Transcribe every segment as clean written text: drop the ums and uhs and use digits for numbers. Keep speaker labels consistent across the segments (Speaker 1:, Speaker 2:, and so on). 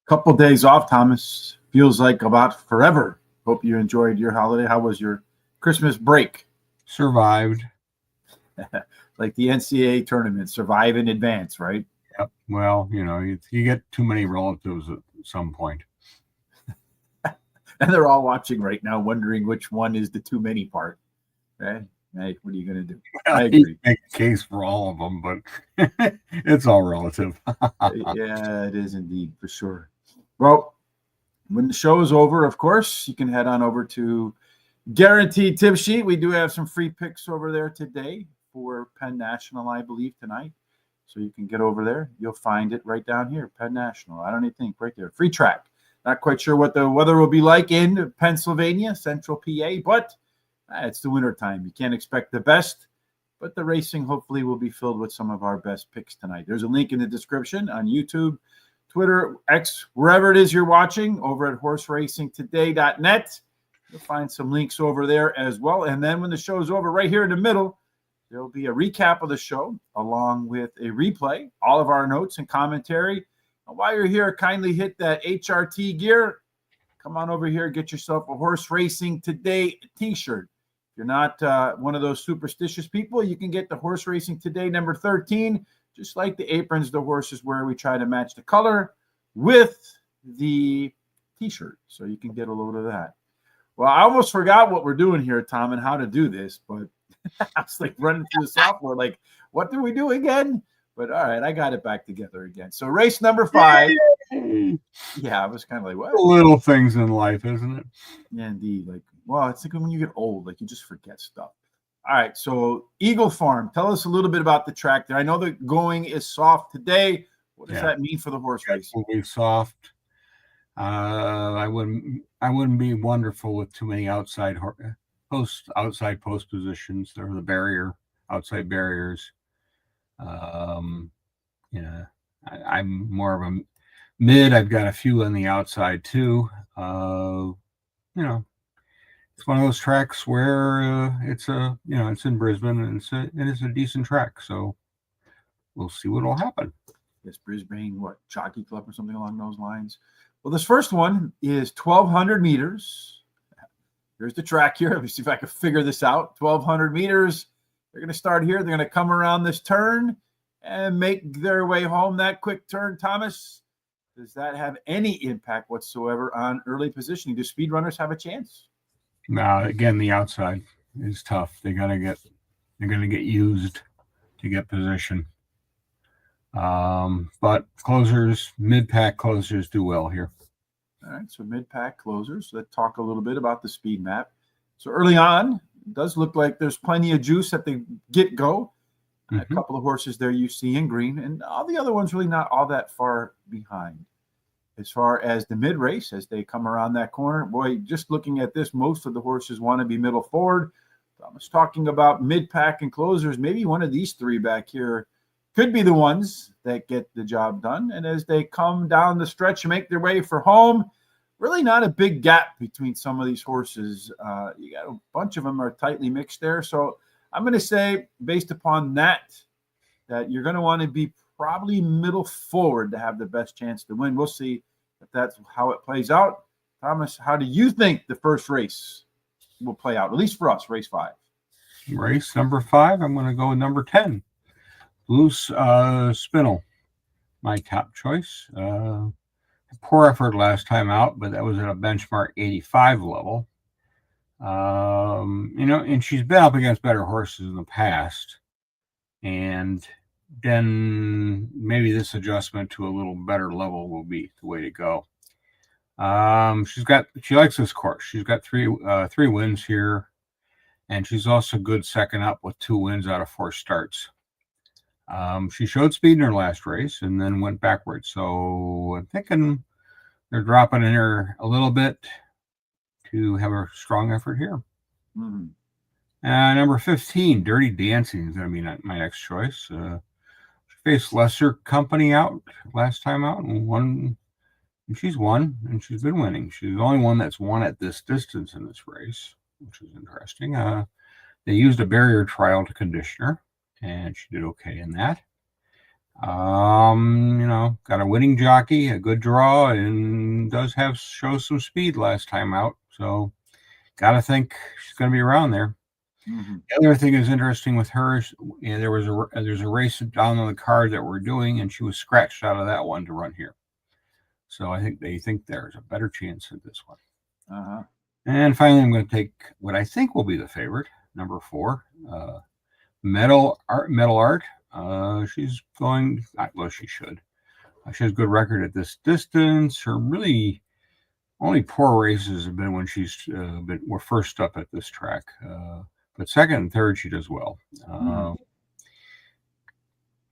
Speaker 1: Couple days off, Thomas. Feels like about forever. Hope you enjoyed your holiday. How was your Christmas break?
Speaker 2: Survived.
Speaker 1: Like the NCAA tournament, survive in advance, right?
Speaker 2: Yep. Well, you get too many relatives at some point.
Speaker 1: And they're all watching right now, wondering which one is the too many part. Right? Hey, what are you going to do? I agree.
Speaker 2: Make a case for all of them, but it's all relative.
Speaker 1: Yeah, it is indeed, for sure. Well, when the show is over, of course, you can head on over to Guaranteed Tip Sheet. We do have some free picks over there today for Penn National, I believe, tonight. So you can get over there. You'll find it right down here, Penn National. I don't even think right there. Free track. Not quite sure what the weather will be like in Pennsylvania, central PA, but it's the winter time. You can't expect the best, but the racing hopefully will be filled with some of our best picks tonight. There's a link in the description on YouTube, Twitter, X, wherever it is you're watching, over at horseracingtoday.net. You'll find some links over there as well. And then when the show's over, right here in the middle, there'll be a recap of the show along with a replay, all of our notes and commentary. And while you're here, kindly hit that HRT gear. Come on over here, get yourself a Horse Racing Today t-shirt. If you're not one of those superstitious people, you can get the Horse Racing Today number 13, just like the aprons the horses wear. We try to match the color with the t-shirt, so you can get a load of that. Well, I almost forgot what we're doing here, Tom, and how to do this, but I was like running through the software, like, what do we do again? But all right, I got it back together again. So race number 5. Yeah, I was kind of like, what?
Speaker 2: Little things in life, isn't it?
Speaker 1: Yeah, indeed. Like, well, it's like when you get old, like you just forget stuff. All right, so Eagle Farm, tell us a little bit about the track there. I know the going is soft today. What does that mean for the horse race?
Speaker 2: Will be soft. I wouldn't be wonderful with too many outside post positions. There are the outside barriers. I'm more of a mid. I've got a few on the outside too. It's one of those tracks where it's in Brisbane and it's a decent track. So we'll see what will happen.
Speaker 1: Yes, Brisbane, Jockey Club or something along those lines. Well, this first one is 1,200 meters. Here's the track here. Let me see if I can figure this out. 1,200 meters. They're going to start here. They're going to come around this turn and make their way home. That quick turn, Thomas, does that have any impact whatsoever on early positioning? Do speed runners have a chance?
Speaker 2: No, again, the outside is tough. They're going to get used to get position. But closers, mid-pack closers do well here.
Speaker 1: All right, so mid-pack closers. Let's talk a little bit about the speed map. So early on, it does look like there's plenty of juice at the get-go. A couple of horses there you see in green, and all the other ones really not all that far behind. As far as the mid-race, as they come around that corner, boy, just looking at this, most of the horses want to be middle forward. I was talking about mid-pack and closers. Maybe one of these three back here could be the ones that get the job done. And as they come down the stretch and make their way for home, really not a big gap between some of these horses. You got a bunch of them are tightly mixed there. So I'm going to say, based upon that you're going to want to be probably middle forward to have the best chance to win. We'll see if that's how it plays out. Thomas, how do you think the first race will play out, at least for us, race 5?
Speaker 2: Race number 5, I'm going to go with number 10. Loose Spinel, my top choice. Poor effort last time out, but that was at a benchmark 85 level. And she's been up against better horses in the past. And then maybe this adjustment to a little better level will be the way to go. She likes this course. She's got three wins here, and she's also good second up with 2 wins out of 4 starts. She showed speed in her last race and then went backwards. So I'm thinking they're dropping in her a little bit to have a strong effort here. Number 15, Dirty Dancing is going to be my next choice. She faced lesser company out last time out and won. And she's won, and she's been winning. She's the only one that's won at this distance in this race, which is interesting. They used a barrier trial to condition her, and she did okay in that. Got a winning jockey, a good draw, and does show some speed last time out. So got to think she's going to be around there.
Speaker 1: Mm-hmm.
Speaker 2: The other thing is interesting with her is there's a race down on the card that we're doing, and she was scratched out of that one to run here. So I think they think there's a better chance at this one.
Speaker 1: Uh-huh.
Speaker 2: And finally, I'm going to take what I think will be the favorite, number 4, Metal Art. She's going, well, she should. She has a good record at this distance. Her really only poor races have been when we're first up at this track. But second and third, she does well.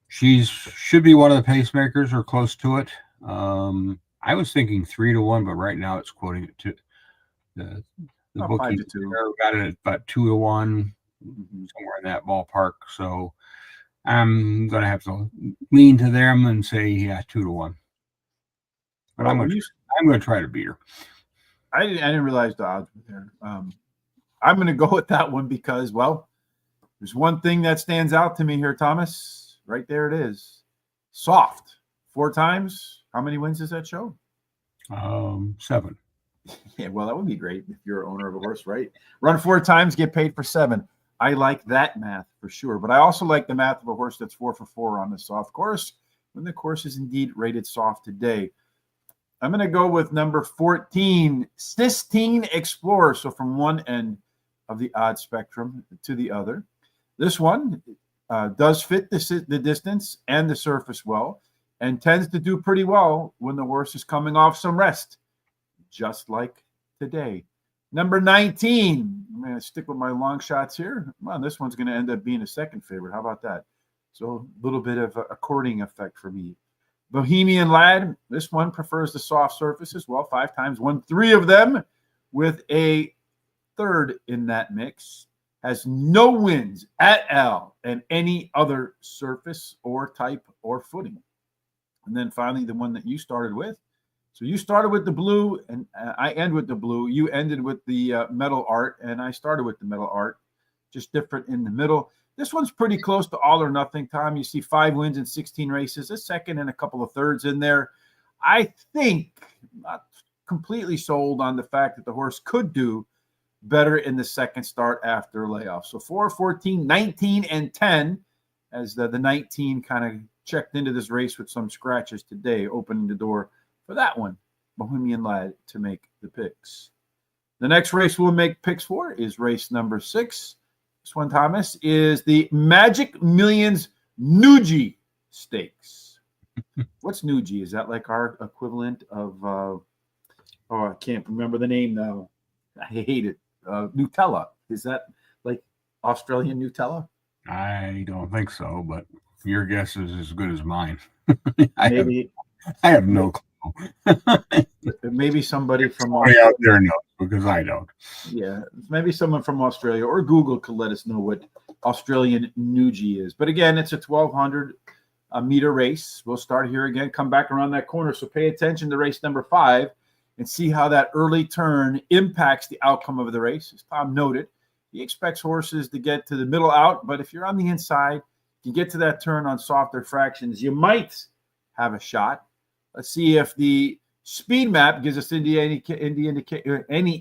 Speaker 2: She should be one of the pacemakers or close to it. I was thinking 3-1, but right now it's quoting it to the bookie.
Speaker 1: 5-2.
Speaker 2: Got it at about 2-1, somewhere in that ballpark. So I'm going to have to lean to them and say, 2-1. But I'm going to try to beat her.
Speaker 1: I didn't realize the odds were there. I'm going to go with that one because, well, there's one thing that stands out to me here, Thomas. Right there it is. Soft. 4 times. How many wins does that show?
Speaker 2: 7.
Speaker 1: Yeah, well, that would be great if you're an owner of a horse, right? Run 4 times, get paid for 7. I like that math for sure. But I also like the math of a horse that's 4 for 4 on the soft course when the course is indeed rated soft today. I'm going to go with number 14, Sistine Explorer. So from one end of the odd spectrum to the other. This one does fit the distance and the surface well and tends to do pretty well when the horse is coming off some rest, just like today. Number 19, I'm going to stick with my long shots here. Well, this one's going to end up being a second favorite. How about that? So a little bit of a courting effect for me. Bohemian Lad, this one prefers the soft surfaces. Well, 5 times, won 3 of them with a third in that mix. Has no wins at all in any other surface or type or footing. And then finally, the one that you started with. So you started with the blue, and I end with the blue. You ended with the metal art, and I started with the metal art, just different in the middle. This one's pretty close to all or nothing, Tom. You see 5 wins in 16 races, a second and a couple of thirds in there. I think, not completely sold on the fact that the horse could do better in the second start after layoff. So 4, 14, 19, and 10, as the 19 kind of checked into this race with some scratches today, opening the door for that one, Bohemian Lad, to make the picks. The next race we'll make picks for is race number 6. This one, Thomas, is the Magic Millions NUDGEE Stakes. What's NUDGEE? Is that like our equivalent of, I can't remember the name now. I hate it. Nutella. Is that like Australian Nutella?
Speaker 2: I don't think so, but your guess is as good as mine.
Speaker 1: Maybe.
Speaker 2: I have no clue.
Speaker 1: Maybe somebody from
Speaker 2: Australia out there knows because I don't.
Speaker 1: Yeah, maybe someone from Australia or Google could let us know what Australian NUDGEE is. But again, it's a 1,200 meter race. We'll start here again, come back around that corner. So pay attention to race number 5 and see how that early turn impacts the outcome of the race. As Tom noted, he expects horses to get to the middle out, but if you're on the inside, you get to that turn on softer fractions, you might have a shot. Let's see if the speed map gives us any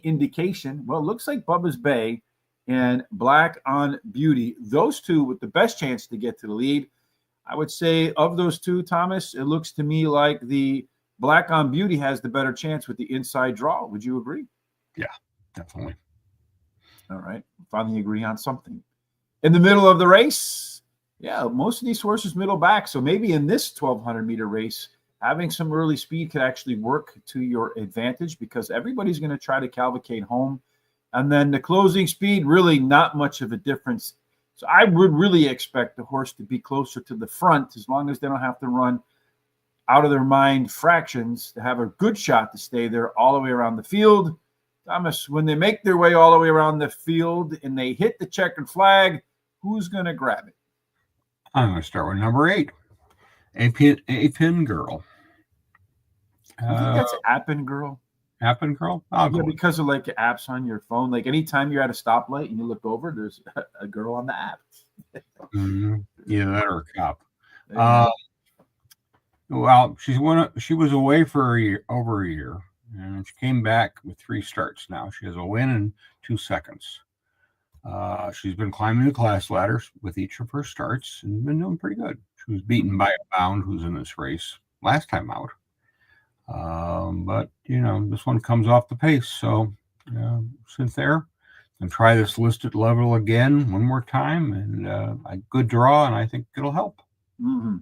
Speaker 1: indication. Well, it looks like Bubba's Bay and Black on Beauty, those two with the best chance to get to the lead. I would say of those two, Thomas, it looks to me like the Black on Beauty has the better chance with the inside draw. Would you agree?
Speaker 2: Yeah, definitely.
Speaker 1: All right. Finally agree on something. In the middle of the race, most of these horses middle back. So maybe in this 1,200 meter race, having some early speed could actually work to your advantage because everybody's going to try to cavalcade home. And then the closing speed, really not much of a difference. So I would really expect the horse to be closer to the front as long as they don't have to run out of their mind fractions to have a good shot to stay there all the way around the field. Thomas, when they make their way all the way around the field and they hit the checkered flag, who's going to grab it?
Speaker 2: I'm going to start with number 8, A Pin Girl.
Speaker 1: You think that's Appin Girl?
Speaker 2: Appin Girl?
Speaker 1: Yeah, because of like the apps on your phone. Like anytime you're at a stoplight and you look over, there's a girl on the app.
Speaker 2: Either that or a cop. Well, she was away for over a year, and she came back with 3 starts now. She has a win and 2 seconds. She's been climbing the class ladders with each of her starts and been doing pretty good. She was beaten by a Bound, who's in this race last time out. But, this one comes off the pace. So sit there and try this listed level again one more time. And a good draw, and I think it'll help.
Speaker 1: Mm-hmm.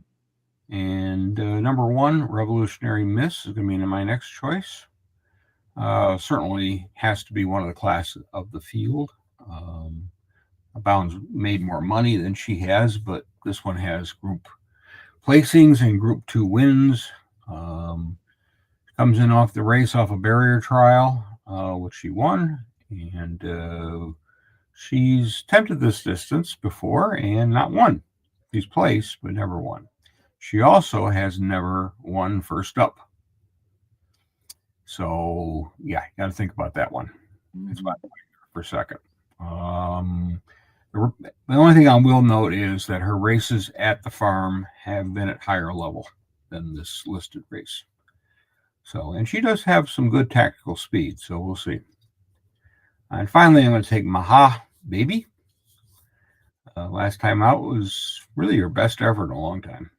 Speaker 2: And number 1, Revolutionary Miss, is going to be my next choice. Certainly has to be one of the class of the field. Bound's made more money than she has, but this one has group placings and group 2 wins. Comes in off the race off a barrier trial, which she won, and she's tempted this distance before and not won. She's placed, but never won. She also has never won first up. So, yeah, you got to think about that one. It's about for a second. The only thing I will note is that her races at the farm have been at higher level than this listed race. So, and she does have some good tactical speed, so we'll see. And finally, I'm going to take Maha Baby. Last time out was really her best effort in a long time.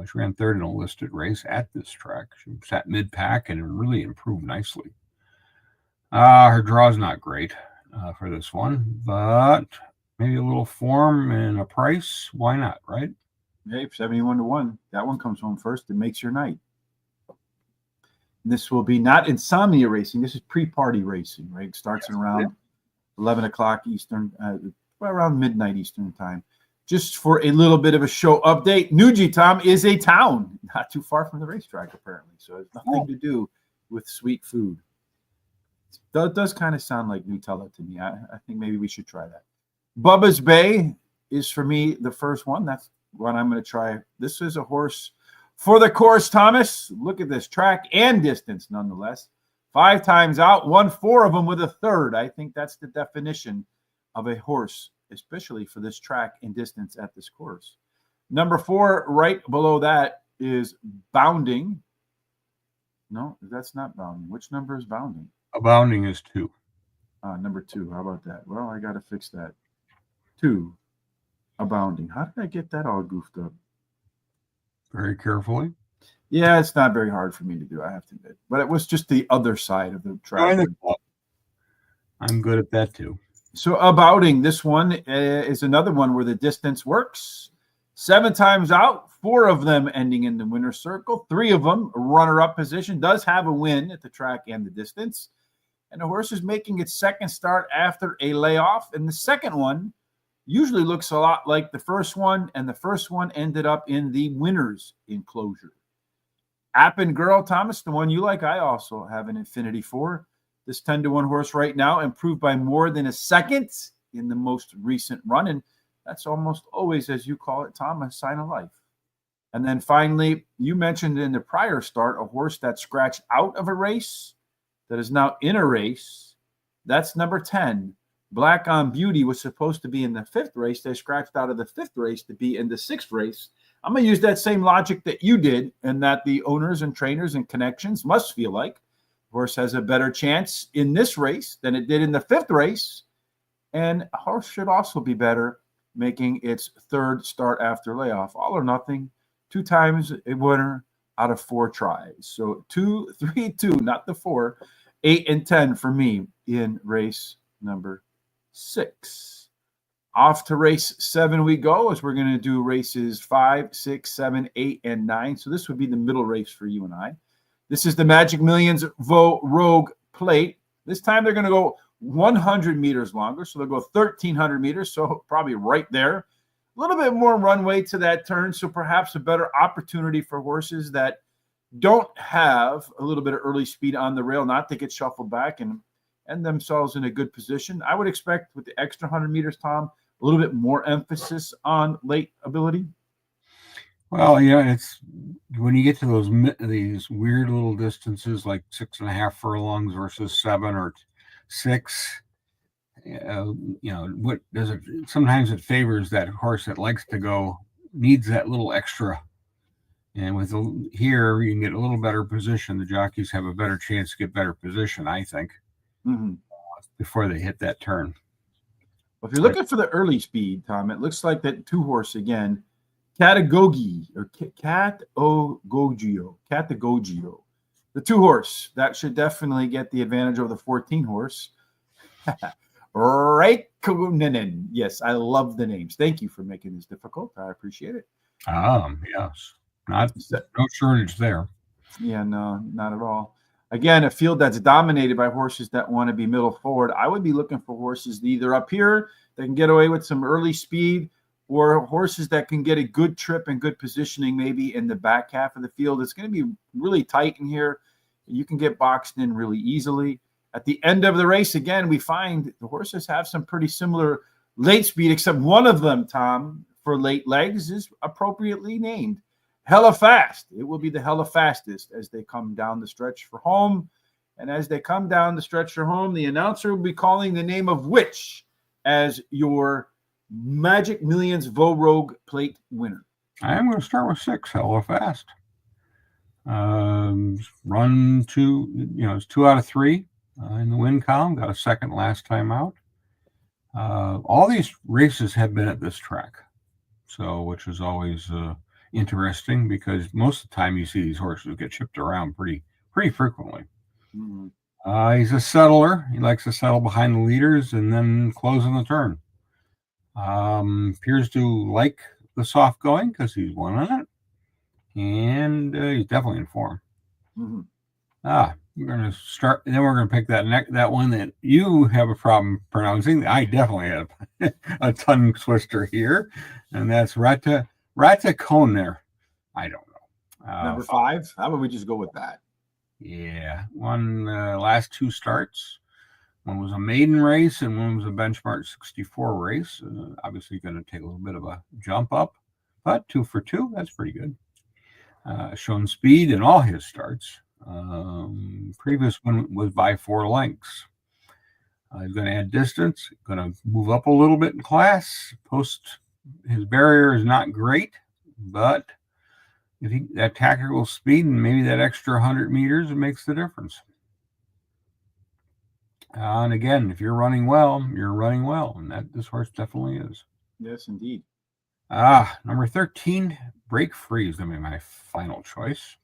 Speaker 2: She ran 3rd in a listed race at this track. She sat mid-pack and really improved nicely. Her draw's not great for this one, but maybe a little form and a price. Why not, right?
Speaker 1: Hey, 71-1. That one comes home first. It makes your night. This will be not insomnia racing. This is pre-party racing, right? It starts around 11 o'clock Eastern, around midnight Eastern time. Just for a little bit of a show update, NUDGEE, Tom, is a town not too far from the racetrack, apparently. So it's nothing to do with sweet food. It does kind of sound like Nutella to me. I think maybe we should try that. Bubba's Bay is, for me, the first one. That's what I'm going to try. This is a horse for the course, Thomas. Look at this, track and distance, nonetheless. 5 times out, won 4 of them with a 3rd. I think that's the definition of a horse, especially for this track and distance at this course. Number 4, right below that, is Bounding. No, that's not Bounding. Which number is Bounding?
Speaker 2: Bounding is 2.
Speaker 1: Number 2. How about that? Well, I got to fix that. 2, Abounding. How did I get that all goofed up?
Speaker 2: Very carefully.
Speaker 1: Yeah, it's not very hard for me to do, I have to admit. But it was just the other side of the track.
Speaker 2: I'm good at that too.
Speaker 1: So Abounding, this one is another one where the distance works. 7 times out, 4 of them ending in the winner's circle. 3 of them runner-up position. Does have a win at the track and the distance. And the horse is making its 2nd start after a layoff. And the second one usually looks a lot like the first one. And the first one ended up in the winner's enclosure. Appen Girl, Thomas, the one you like, I also have an Infinity for. This 10-1 horse right now improved by more than a second in the most recent run. And that's almost always, as you call it, Tom, a sign of life. And then finally, you mentioned in the prior start, a horse that scratched out of a race that is now in a race. That's number 10. Black on Beauty was supposed to be in the 5th race. They scratched out of the 5th race to be in the 6th race. I'm going to use that same logic that you did, and that the owners and trainers and connections must feel like the horse has a better chance in this race than it did in the 5th race. And a horse should also be better making its 3rd start after layoff. All or nothing, 2 times a winner out of 4 tries. So 2, 3, 2, not the 4, 8 and 10 for me in race number 6. Off to race 7 we go, as we're going to do races 5, 6, 7, 8, and 9. So this would be the middle race for you and I. This is the Magic Millions Vo Rogue Plate. This time they're going to go 100 meters longer. So they'll go 1,300 meters. So probably right there. A little bit more runway to that turn. So perhaps a better opportunity for horses that don't have a little bit of early speed on the rail, not to get shuffled back and themselves in a good position. I would expect with the extra 100 meters, Tom, a little bit more emphasis on late ability.
Speaker 2: Well, yeah, it's when you get to these weird little distances like 6.5 furlongs versus 7 or 6. What does it? Sometimes it favors that horse that likes to go, needs that little extra, And with here, you can get a little better position. The jockeys have a better chance to get better position, I think, before they hit that turn.
Speaker 1: Well, if you're looking for the early speed, Tom, it looks like that 2-horse again, Katagogio. The 2-horse, that should definitely get the advantage over the 14-horse. Racecourse. Yes, I love the names. Thank you for making this difficult. I appreciate it.
Speaker 2: Yes. No shortage there.
Speaker 1: Yeah, no, not at all. Again, a field that's dominated by horses that want to be middle forward. I would be looking for horses either up here that can get away with some early speed, or horses that can get a good trip and good positioning maybe in the back half of the field. It's going to be really tight in here. You can get boxed in really easily. At the end of the race, again, we find the horses have some pretty similar late speed, except one of them, Tom, for late legs is appropriately named Hella Fast. It will be the Hella Fastest as they come down the stretch for home. And as they come down the stretch for home, the announcer will be calling the name of which as your Magic Millions Vogue Plate winner.
Speaker 2: I'm going to start with 6, Hella Fast. Run 2, it's 2 out of 3 in the win column. Got a second last time out. All these races have been at this track, so which is always interesting because most of the time you see these horses get shipped around pretty frequently. He's a settler. He likes to settle behind the leaders and then close on the turn. Appears to like the soft going because he's won on it, and he's definitely in form. We're going to start, and then we're going to pick that one that you have a problem pronouncing. I definitely have a tongue twister here, and that's Racecourse. I don't know.
Speaker 1: Number 5. How about we just go with that?
Speaker 2: Yeah, won last 2 starts. One was a maiden race and one was a benchmark 64 race. Obviously going to take a little bit of a jump up, but 2 for 2, that's pretty good. Shown speed in all his starts. Previous one was by 4 lengths. He's going to add distance, going to move up a little bit in class. His barrier is not great, but if that tactical speed and maybe that extra 100 meters, it makes the difference. And again, if you're running well, and that this horse definitely is.
Speaker 1: Yes, indeed.
Speaker 2: Number 13, Break Free is going to be my final choice.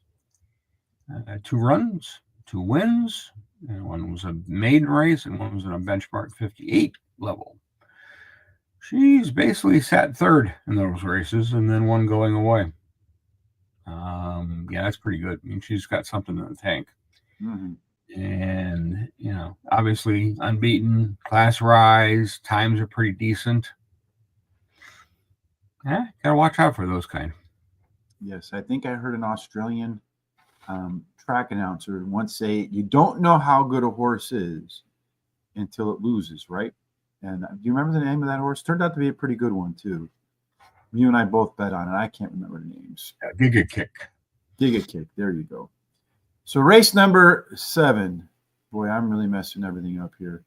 Speaker 2: 2 runs, 2 wins, and one was a maiden race and one was in a benchmark 58 level. She's basically sat third in those races and then one going away. Yeah, that's pretty good. I mean, she's got something in the tank. And, obviously unbeaten, class rise, times are pretty decent. Yeah, gotta watch out for those kind.
Speaker 1: Yes, I think I heard an Australian track announcer once say, you don't know how good a horse is until it loses, right? And do you remember the name of that horse? Turned out to be a pretty good one, too. You and I both bet on it. I can't remember the names.
Speaker 2: Giga Kick.
Speaker 1: There you go. So race number 7. Boy, I'm really messing everything up here.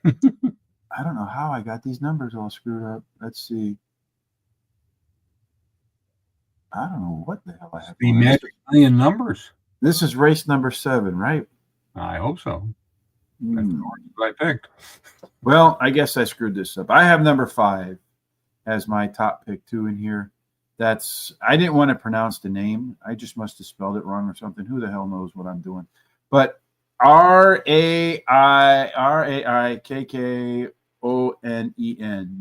Speaker 1: I don't know how I got these numbers all screwed up. Let's see. I don't know what the hell I have.
Speaker 2: The Magic Million numbers.
Speaker 1: This is race number 7, right?
Speaker 2: I hope so. That's the horse I picked.
Speaker 1: Well, I guess I screwed this up. I have number 5 as my top pick, too, in here. I didn't want to pronounce the name. I just must have spelled it wrong or something. Who the hell knows what I'm doing? But Raikkonen.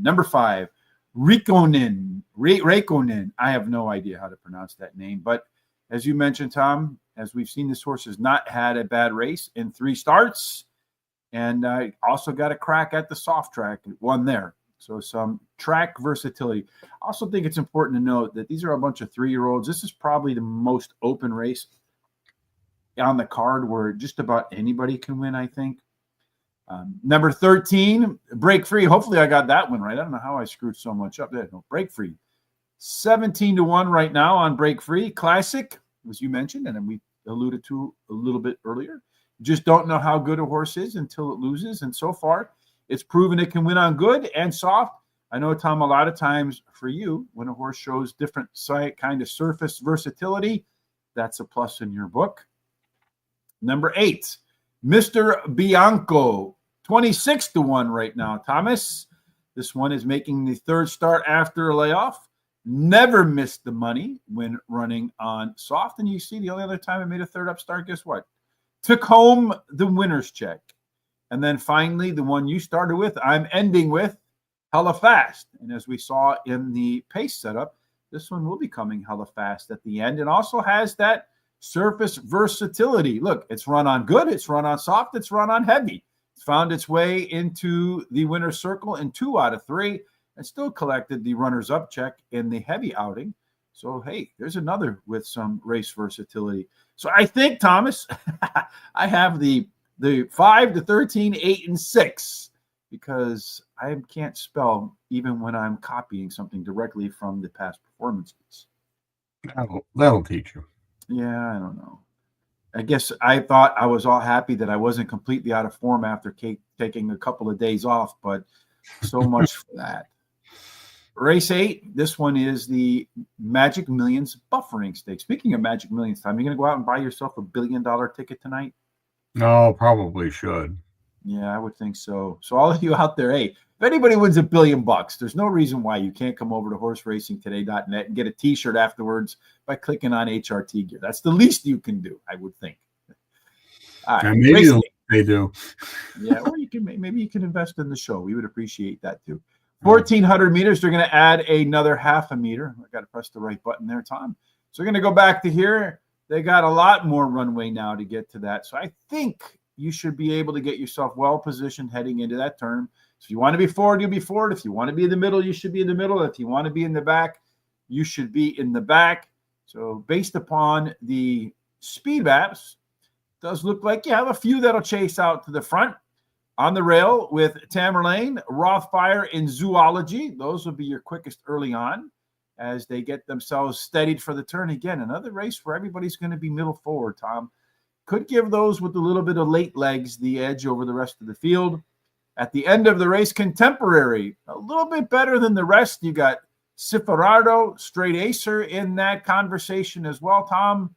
Speaker 1: Number 5, Raikkonen. I have no idea how to pronounce that name. But as you mentioned, Tom, as we've seen, this horse has not had a bad race in 3 starts. And I also got a crack at the soft track. Won there. So some track versatility. I also think it's important to note that these are a bunch of 3-year-olds. This is probably the most open race on the card where just about anybody can win, I think. Number 13, Break Free. Hopefully I got that one right. I don't know how I screwed so much up there. No, Break Free. 17-1 right now on Break Free. Classic, as you mentioned, and then we alluded to a little bit earlier. Just don't know how good a horse is until it loses. And so far, it's proven it can win on good and soft. I know, Tom, a lot of times for you, when a horse shows different kind of surface versatility, that's a plus in your book. Number 8, Mr. Bianco, 26-1 right now, Thomas. This one is making the third start after a layoff. Never missed the money when running on soft. And you see, the only other time I made a third up start, guess what? Took home the winner's check. And then finally, the one you started with, I'm ending with hella fast. And as we saw in the pace setup, this one will be coming hella fast at the end and also has that surface versatility. Look, it's run on good, it's run on soft, it's run on heavy. It's found its way into the winner's circle in 2 out of 3 and still collected the runner's up check in the heavy outing. So, hey, there's another with some race versatility. So I think, Thomas, I have the 5 to 13, 8, and 6 because I can't spell even when I'm copying something directly from the past performances.
Speaker 2: That'll teach you.
Speaker 1: Yeah, I don't know. I guess I thought I was all happy that I wasn't completely out of form after taking a couple of days off, but so much for that. Race 8, this one is the Magic Millions buffering stake. Speaking of Magic Millions, Tom, you going to go out and buy yourself $1 billion ticket tonight?
Speaker 2: No, probably should.
Speaker 1: Yeah, I would think so. So all of you out there, hey, if anybody wins $1 billion, there's no reason why you can't come over to horseracingtoday.net and get a T-shirt afterwards by clicking on HRT gear. That's the least you can do, I would think. All right,
Speaker 2: maybe they do.
Speaker 1: Yeah, or maybe you can invest in the show. We would appreciate that too. 1,400 meters. They're going to add another half a meter. I got to press the right button there, Tom. So we're going to go back to here. They got a lot more runway now to get to that. So I think you should be able to get yourself well positioned heading into that turn. So if you want to be forward, you'll be forward. If you want to be in the middle, you should be in the middle. If you want to be in the back, you should be in the back. So based upon the speed maps, it does look like you have a few that'll chase out to the front. On the rail with Tamerlane, Rothfire, and Zoology. Those will be your quickest early on as they get themselves steadied for the turn. Again, another race where everybody's going to be middle forward, Tom. Could give those with a little bit of late legs the edge over the rest of the field. At the end of the race, Contemporary, a little bit better than the rest. You got Ciferado, Straight Acer in that conversation as well. Tom,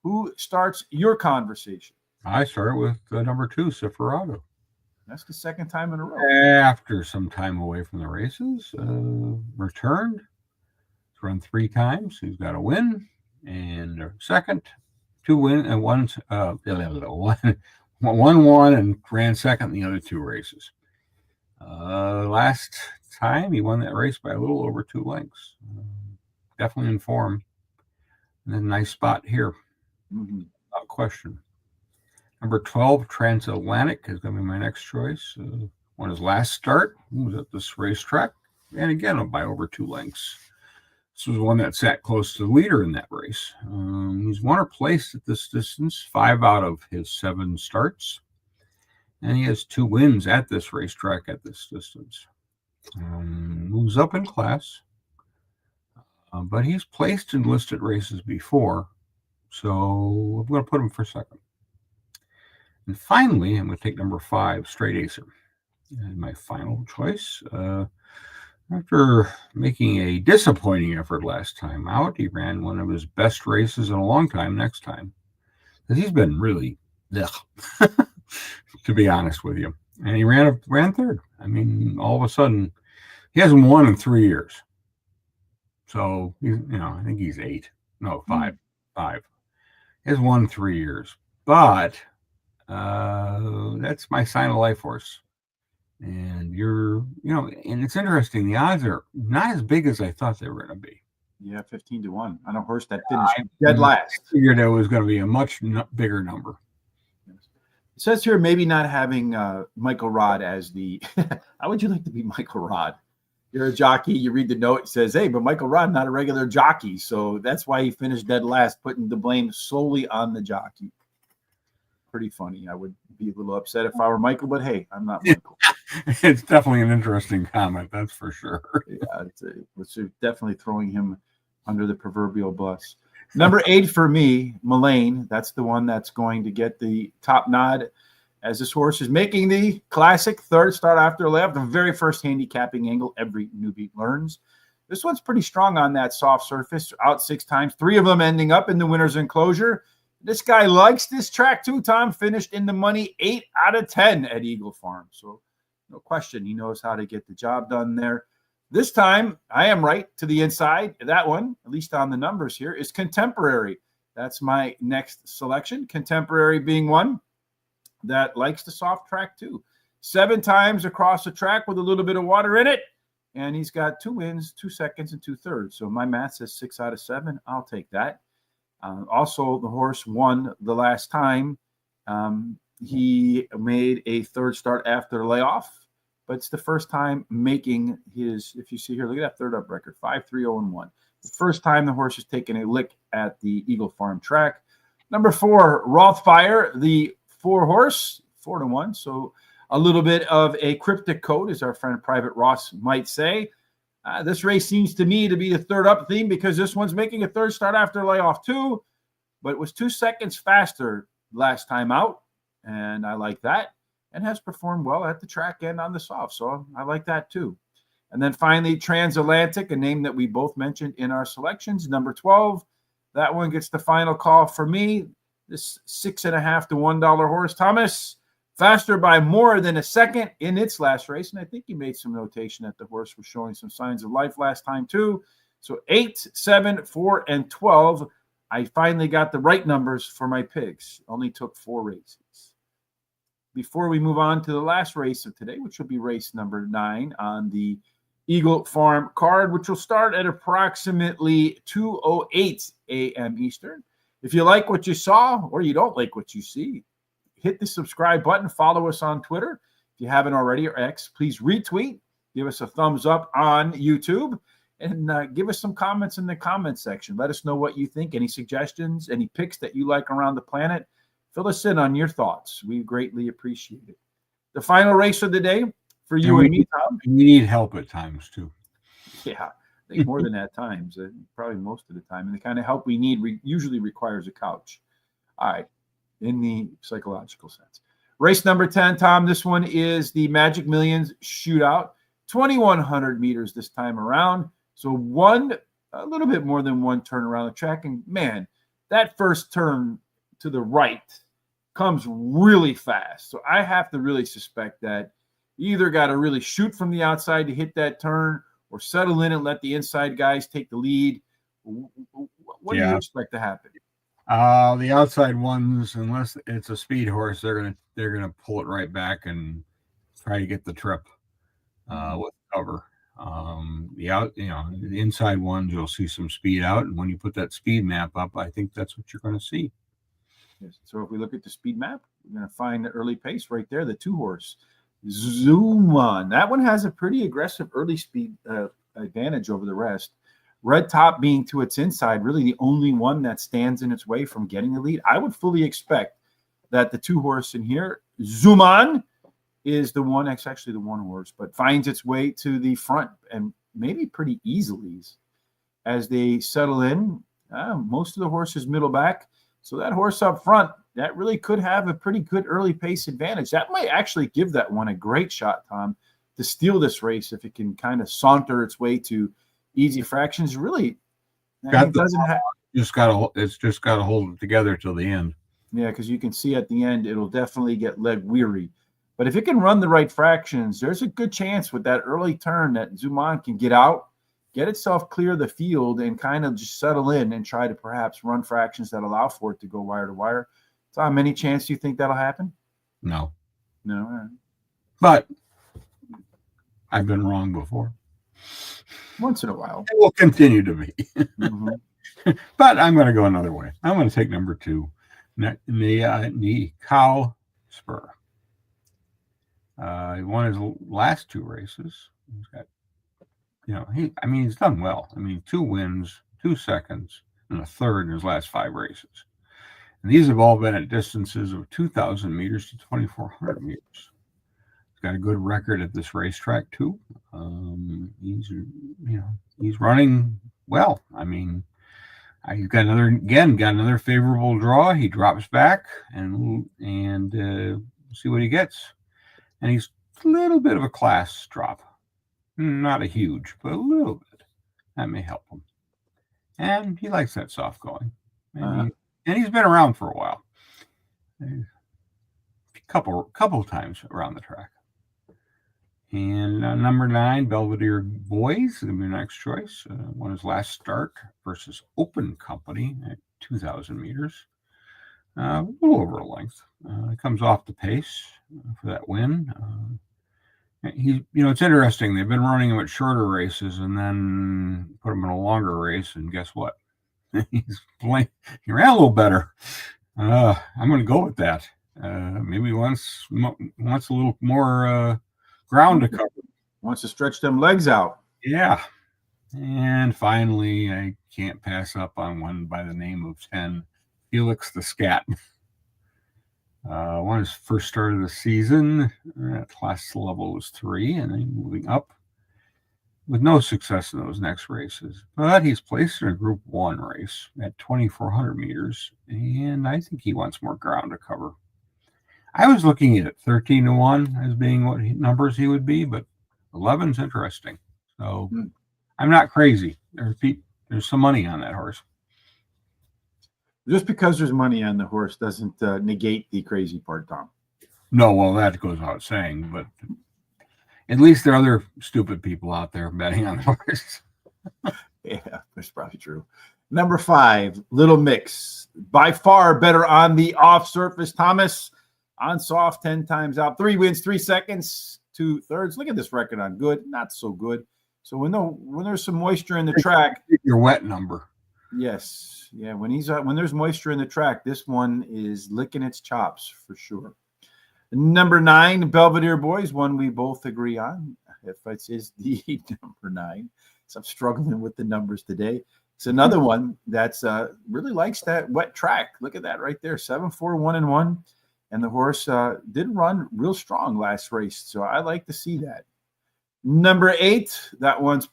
Speaker 1: who starts your conversation?
Speaker 2: I start with number 2, Ciferado.
Speaker 1: That's the second time in a row.
Speaker 2: After some time away from the races, returned. He's run 3 times. He's got a win and a second, 2 win and one and ran second in the other 2 races. Last time he won that race by a little over 2 lengths. Definitely in form. And then a nice spot here. Without question. Number 12, Transatlantic is going to be my next choice. Won his last start. He was at this racetrack. And again, by over 2 lengths. This was one that sat close to the leader in that race. He's won or placed at this distance 5 out of his 7 starts. And he has 2 wins at this racetrack at this distance. Moves up in class. But he's placed in listed races before. So I'm going to put him for second. And finally, I'm going to take number 5, Straight Acer. And my final choice. After making a disappointing effort last time out, he ran one of his best races in a long time next time. Because he's been really, to be honest with you. And he ran third. I mean, all of a sudden, he hasn't won in 3 years. So, I think he's 8. No, 5. 5. He has won 3 years. But that's my sign of life horse. And and it's interesting. The odds are not as big as I thought they were going to be.
Speaker 1: Yeah, 15-1 on a horse that finished dead last.
Speaker 2: I figured it was going to be a much bigger number.
Speaker 1: It says here maybe not having Michael Rod as the. How would you like to be Michael Rod? You're a jockey. You read the note. It says, "Hey, but Michael Rod not a regular jockey, so that's why he finished dead last, putting the blame solely on the jockey." Pretty funny. I would be a little upset if I were Michael, but hey, I'm not Michael.
Speaker 2: It's definitely an interesting comment, that's for sure.
Speaker 1: Yeah, it's definitely throwing him under the proverbial bus. Number 8 for me, Mullane. That's the one that's going to get the top nod as this horse is making the classic third start after layoff, the very first handicapping angle every newbie learns. This one's pretty strong on that soft surface, out 6 times, 3 of them ending up in the winner's enclosure. This guy likes this track too, Tom. Finished in the money 8 out of 10 at Eagle Farm. So no question, he knows how to get the job done there. This time, I am right to the inside. That one, at least on the numbers here, is Contemporary. That's my next selection. Contemporary being one that likes the soft track too. 7 times across the track with a little bit of water in it. And he's got 2 wins, 2 seconds, and 2/3. So my math says 6 out of 7. I'll take that. Also, the horse won the last time. He made a third start after the layoff, but it's the first time making his, if you see here, look at that third up record, 5-3-0-1. The first time the horse has taken a lick at the Eagle Farm track. Number 4, Rothfire, the 4 horse, 4-1. So a little bit of a cryptic code, as our friend Private Ross might say. This race seems to me to be the third up theme because this one's making a third start after layoff too, but it was 2 seconds faster last time out, and I like that, and has performed well at the track and on the soft, so I like that too. And then finally, Transatlantic, a name that we both mentioned in our selections, number 12. That one gets the final call for me. This $6.50 to $1 horse, Thomas, faster by more than a second in its last race. And I think you made some notation that the horse was showing some signs of life last time too. So 8, 7, 4, and 12. I finally got the right numbers for my picks. Only took 4 races. Before we move on to the last race of today, which will be race number 9 on the Eagle Farm card, which will start at approximately 2:08 a.m. Eastern. If you like what you saw or you don't like what you see, hit the subscribe button. Follow us on Twitter. If you haven't already, or X, please retweet. Give us a thumbs up on YouTube. And give us some comments in the comment section. Let us know what you think. Any suggestions, any picks that you like around the planet. Fill us in on your thoughts. We greatly appreciate it. The final race of the day for you and me, Tom.
Speaker 2: We need help at times too.
Speaker 1: Yeah, I think more than at times. Probably most of the time. And the kind of help we need usually requires a couch. All right. In the psychological sense. Race number 10, Tom. This one is the Magic Millions Shootout. 2,100 meters this time around. So a little bit more than one turn around the track. And man, that first turn to the right comes really fast. So I have to really suspect that you either got to really shoot from the outside to hit that turn or settle in and let the inside guys take the lead. What do you expect to happen?
Speaker 2: The outside ones, unless it's a speed horse, they're gonna pull it right back and try to get the trip with cover. The inside ones, you'll see some speed out, and when you put that speed map up, I think that's what you're going to see.
Speaker 1: Yes. So if we look at the speed map, we're going to find the early pace right there. The 2 horse, Zoom On. That one has a pretty aggressive early speed advantage over the rest. Red Top being to its inside, really the only one that stands in its way from getting the lead. I would fully expect that the 2 horse in here, Zoom On, is the one, it's actually the 1 horse, but finds its way to the front and maybe pretty easily as they settle in. Most of the horses middle back. So that horse up front, that really could have a pretty good early pace advantage. That might actually give that one a great shot, Tom, to steal this race if it can kind of saunter its way to easy fractions. Really,
Speaker 2: it's just got to hold it together till the end.
Speaker 1: Yeah, because you can see at the end it'll definitely get leg weary. But if it can run the right fractions, there's a good chance with that early turn that Zuman can get out, get itself clear of the field, and kind of just settle in and try to perhaps run fractions that allow for it to go wire to wire. Tom, any chance you think that'll happen?
Speaker 2: No.
Speaker 1: No. All right.
Speaker 2: But I've been wrong before.
Speaker 1: Once in a while.
Speaker 2: It will continue to be.
Speaker 1: Mm-hmm.
Speaker 2: But I'm going to go another way. I'm going to take number 2, the Cow Spur. He won his last 2 races. He's got, he's done well. 2 wins, 2 seconds, and a third in his last 5 races. And these have all been at distances of 2,000 meters to 2,400 meters. He's got a good record at this racetrack too. He's running well. He's got another favorable draw. He drops back and see what he gets. And he's a little bit of a class drop. Not a huge, but a little bit. That may help him. And he likes that soft going. And, he's been around for a while. A couple times around the track. And number 9, Belvedere Boys, going to be the next choice. Won his last start versus Open Company at 2,000 meters. A little over a length. It comes off the pace for that win. It's interesting. They've been running him at shorter races and then put him in a longer race. And guess what? He ran a little better. I'm going to go with that. Maybe wants a little more ground to cover.
Speaker 1: Wants to stretch them legs out.
Speaker 2: Yeah. And finally, I can't pass up on one by the name of 10, Felix the Scat. Won his first start of the season. Class level was 3, and then moving up with no success in those next races. But he's placed in a Group 1 race at 2,400 meters, and I think he wants more ground to cover. I was looking at it 13-1 as being what numbers he would be, but 11's interesting. So I'm not crazy. There's some money on that horse.
Speaker 1: Just because there's money on the horse doesn't negate the crazy part, Tom.
Speaker 2: No, well, that goes without saying, but at least there are other stupid people out there betting on the horse.
Speaker 1: Yeah, that's probably true. Number 5, Little Mix. By far better on the off surface. Thomas on soft 10 times out. 3 wins, 3 seconds, 2 thirds. Look at this record on good, not so good. So when there's some moisture in the track,
Speaker 2: your wet number.
Speaker 1: Yes, yeah. When there's moisture in the track, this one is licking its chops for sure. Number 9, Belvedere Boys, one we both agree on. If it is the number 9, so I'm struggling with the numbers today. It's another one that's really likes that wet track. Look at that right there, 7-4, 1-1, and the horse did run real strong last race. So I like to see that. Number 8, that one's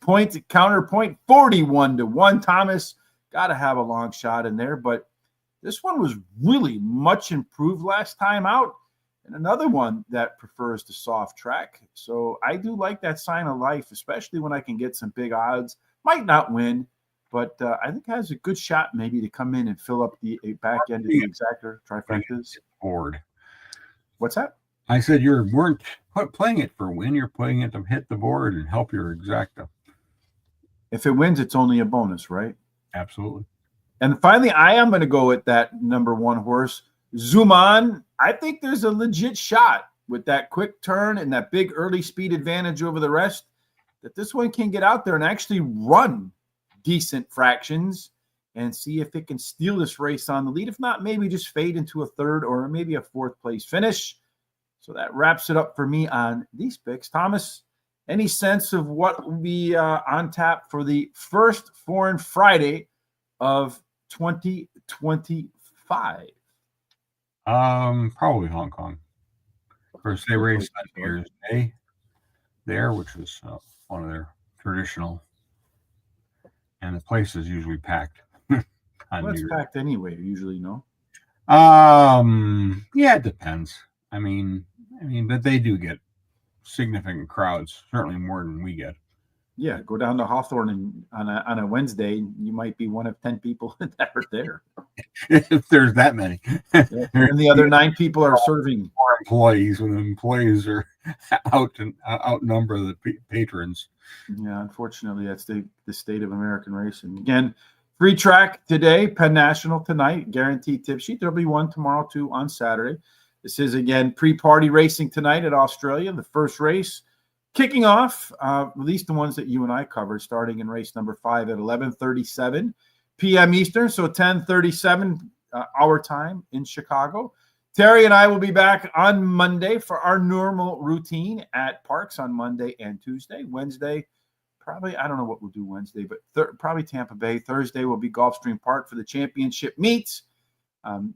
Speaker 1: counterpoint, 41-1. Thomas got to have a long shot in there, but this one was really much improved last time out. And another one that prefers the soft track. So I do like that sign of life, especially when I can get some big odds. Might not win, but I think has a good shot maybe to come in and fill up the back end of the exactor trifectas.
Speaker 2: Board.
Speaker 1: What's that?
Speaker 2: I said you weren't playing it for a win. You're playing it to hit the board and help your exacta.
Speaker 1: If it wins, it's only a bonus, right?
Speaker 2: Absolutely.
Speaker 1: And finally, I am going to go with that number 1 horse, Zoom On. I think there's a legit shot with that quick turn and that big early speed advantage over the rest that this one can get out there and actually run decent fractions and see if it can steal this race on the lead. If not, maybe just fade into a 3rd or maybe a 4th place finish. So that wraps it up for me on these picks. Thomas, any sense of what will be on tap for the first Foreign Friday of 2025?
Speaker 2: Probably Hong Kong. Of course, they race on New Year's Day there, which is one of their traditional, and the place is usually packed.
Speaker 1: Well, it's packed anyway, usually, no?
Speaker 2: Yeah, it depends. I mean, but they do get significant crowds, certainly more than we get.
Speaker 1: Yeah, go down to Hawthorne on a Wednesday, you might be one of 10 people that are there.
Speaker 2: If there's that many.
Speaker 1: Yeah. And the other 9 people are serving.
Speaker 2: More employees when the employees are outnumber the patrons.
Speaker 1: Yeah, unfortunately, that's the state of American racing. Again, free track today, Penn National tonight, guaranteed tip sheet. There'll be one tomorrow, too, on Saturday. This is, again, pre-party racing tonight at Australia, the first race. Kicking off, at least the ones that you and I covered, starting in race number 5 at 11:37 p.m. Eastern, so 10:37 our time in Chicago. Terry and I will be back on Monday for our normal routine at Parks on Monday and Tuesday. Wednesday, probably, I don't know what we'll do Wednesday, but probably Tampa Bay. Thursday will be Gulfstream Park for the championship meets.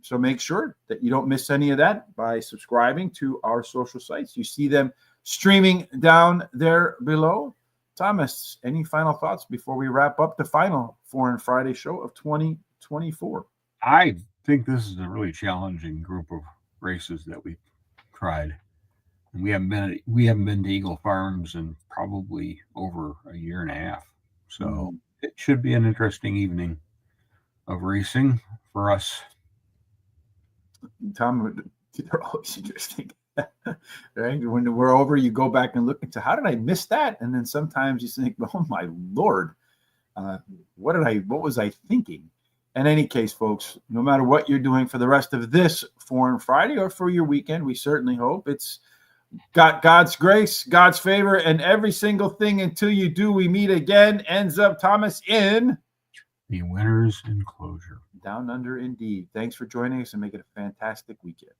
Speaker 1: So make sure that you don't miss any of that by subscribing to our social sites. You see them streaming down there below. Thomas, any final thoughts before we wrap up the final Foreign Friday show of 2024?
Speaker 2: I think this is a really challenging group of races that we tried. And we haven't been to Eagle Farms in probably over a year and a half. So it should be an interesting evening of racing for us.
Speaker 1: Tom, they're always interesting. Right? When we're over, you go back and look into how did I miss that? And then sometimes you think, oh my Lord, what was I thinking? In any case, folks, no matter what you're doing for the rest of this Foreign Friday or for your weekend, we certainly hope it's got God's grace, God's favor, and every single thing until you do, we meet again, ends up, Thomas, in
Speaker 2: the winner's enclosure.
Speaker 1: Down Under indeed. Thanks for joining us and make it a fantastic weekend.